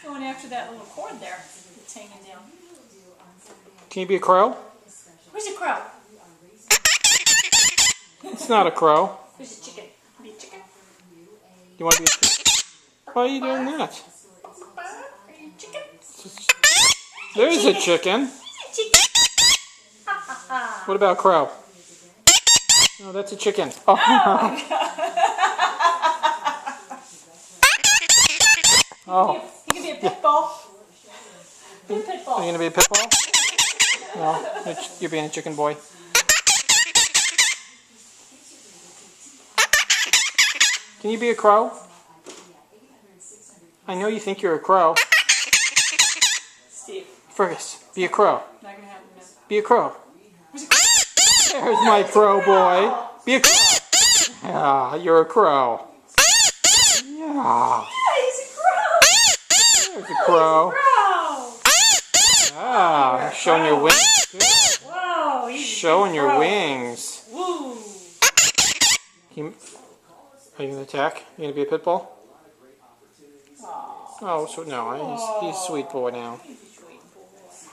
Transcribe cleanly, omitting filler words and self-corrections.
Going after that little cord there that's hanging down. Can you be a crow? Where's the crow? It's not a crow. Where's the chicken? Be a chicken? You want to be a chicken? Why are you doing that? Are you a chicken? There's a chicken. Chicken. What about a crow? No, that's a chicken. Oh. Oh. You can be a pit bull. Be a pit bull. Are you going to be a pit bull? No, you're being a chicken boy. Can you be a crow? I know you think you're a crow. Steve. Fergus, be a crow. Not going to happen. Be a crow. There's my crow boy. Be a crow. Yeah, you're a crow. Yeah. He's a crow. There's a crow. Crow. Ah, showing your wings. Whoa. Showing your wings. Woo. Are you going to attack? You going to be a pit bull? Oh, so no, he's a sweet boy now.